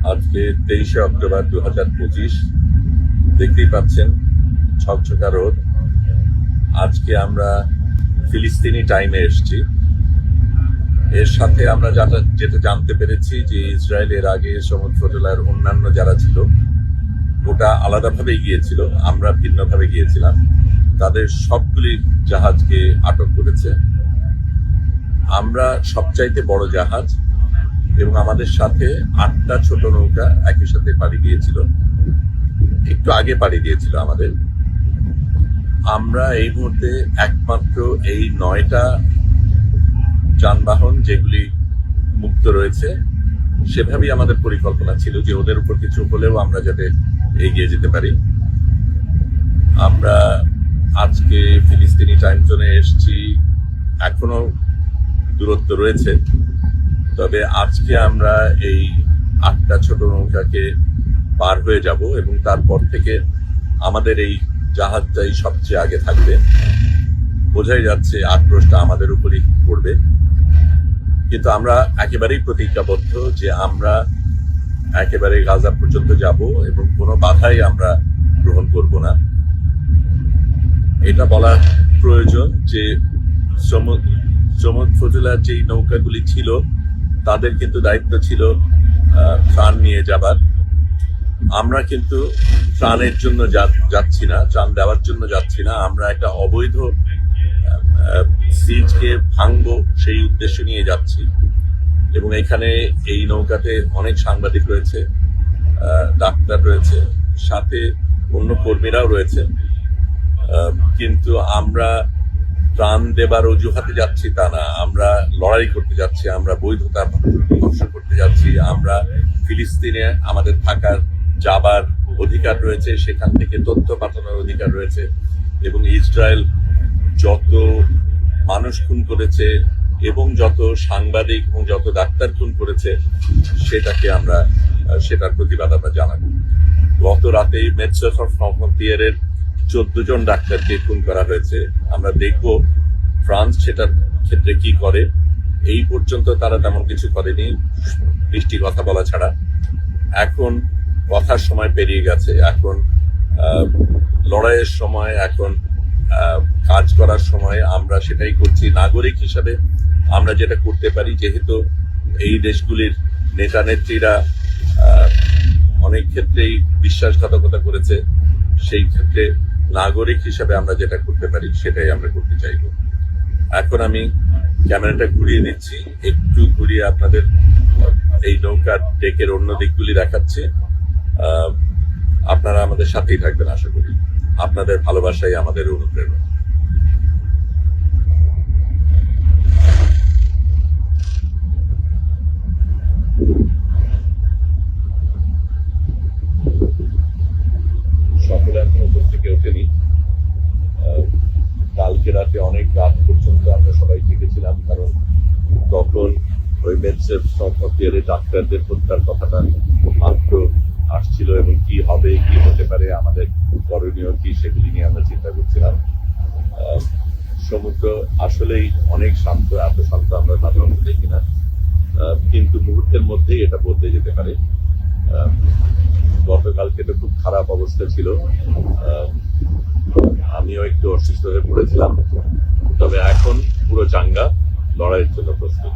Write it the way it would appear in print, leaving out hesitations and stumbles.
আজকে 23শে অক্টোবর 2025। দেখতেই পাচ্ছেন ছকছকা রোদ। আজকে আমরা ফিলিস্তিনি টাইমে এসেছি। এর সাথে আমরা যেটা জানতে পেরেছি যে ইসরায়েলের আগে সমুদ্রতলার অন্যান্য যারা ছিল ওটা আলাদাভাবে গিয়েছিল, আমরা ভিন্নভাবে গিয়েছিলাম। তাদের সবগুলি জাহাজকে আটক করেছে। আমরা সবচাইতে বড় জাহাজ এবং আমাদের সাথে 8টা ছোট নৌকা একই সাথে পাড়ি দিয়েছিল, একটু আগে পাড়ি দিয়েছিল আমাদের। আমরা এই মুহূর্তে একমাত্র এই 9টা যানবাহন যেগুলি মুক্ত রয়েছে, সেভাবেই আমাদের পরিকল্পনা ছিল যে ওদের উপর কিছু হলেও আমরা যাতে এগিয়ে যেতে পারি। আমরা আজকে ফিলিস্তিনি টাইম জোনে এসেছি, এখনো দূরত্ব রয়েছে, তবে আজকে আমরা এই 8টা ছোট নৌকাকে পার হয়ে যাব এবং তারপর থেকে আমাদের এই জাহাজটাই সবচেয়ে আগে থাকবে। বোঝাই যাচ্ছে আক্রোশটা আমাদের উপরই পড়বে, কিন্তু আমরা একেবারেই প্রতিজ্ঞাবদ্ধ যে আমরা একেবারে গাজা পর্যন্ত যাব এবং কোনো বাধাই আমরা গ্রহণ করব না। এটা বলা প্রয়োজন যে সমুদ্রতলার যেই নৌকাগুলি ছিল তাদের কিন্তু দায়িত্ব ছিল ত্রাণ নিয়ে যাবার। আমরা কিন্তু ত্রাণের জন্য যাচ্ছি না, ত্রাণ দেওয়ার জন্য যাচ্ছি না। আমরা একটা অবৈধ সিজকে ভাঙবো সেই উদ্দেশ্য নিয়ে যাচ্ছি। এবং এখানে এই নৌকাতে অনেক সাংবাদিক রয়েছে, ডাক্তার রয়েছে, সাথে অন্য কর্মীরাও রয়েছে। কিন্তু আমরা ত্রাণ দেবার অজুহাতে যাচ্ছি তা না, আমরা লড়াই করতে যাচ্ছি, আমরা বৈধতা ধ্বংস করতে যাচ্ছি। আমরা ফিলিস্তিনে আমাদের থাকার যাবার অধিকার রয়েছে, সেখান থেকে তথ্য পাঠানোর অধিকার রয়েছে। এবং ইসরায়েল যত মানুষ খুন করেছে এবং যত সাংবাদিক এবং যত ডাক্তার খুন করেছে সেটার প্রতিবাদ আমরা জানাবো। গত রাতেই মেডসেস অফ ফ্রন্টিয়ারের 14 জন ডাক্তারকে খুন করা হয়েছে। আমরা দেখব ফ্রান্স সেটার ক্ষেত্রে কি করে। এই পর্যন্ত তারা তেমন কিছু করেনি, মিষ্টি কথা বলা ছাড়া। এখন কথার সময় পেরিয়ে গেছে, এখন লড়াইয়ের সময়, এখন কাজ করার সময়। আমরা সেটাই করছি নাগরিক হিসাবে। আমরা যেটা করতে পারি, যেহেতু এই দেশগুলির নেতা নেত্রীরা অনেক ক্ষেত্রেই বিশ্বাসঘাতকতা করেছে, সেই ক্ষেত্রে নাগরিক হিসাবে আমরা যেটা করতে পারি সেটাই আমরা করতে চাইব। এখন আমি ক্যামেরাটা ঘুরিয়ে দিচ্ছি, একটু ঘুরিয়ে আপনাদের এই নৌকার ডেকের অন্য দিকগুলি দেখাচ্ছি। আপনারা আমাদের সাথেই থাকবেন আশা করি। আপনাদের ভালোবাসাই আমাদের অনুপ্রেরণা। সকলে এখন উপর থেকে ওঠেনি। কালকে রাতে অনেক রাত পর্যন্ত আমরা সবাই জেগেছিলাম, কারণ তখন ওই মেডসেস ফ্রন্টিয়ারের ডাক্তারদের হত্যার কথাটা মাত্র আসছিল এবং কি হবে, কি হতে পারে, আমাদের করণীয় কি, সেগুলি নিয়ে আমরা চিন্তা করছিলাম। সমুদ্র আসলেই অনেক শান্ত, এত শান্ত আমরা সাধারণত দেখি না, কিন্তু মুহূর্তের মধ্যেই এটা বদলে যেতে পারে। গতকালকে তো খুব খারাপ অবস্থা ছিল, আমিও একটু অসুস্থ হয়ে পড়েছিলাম, তবে এখন পুরো চাঙ্গা, লড়াইয়ের জন্য প্রস্তুত।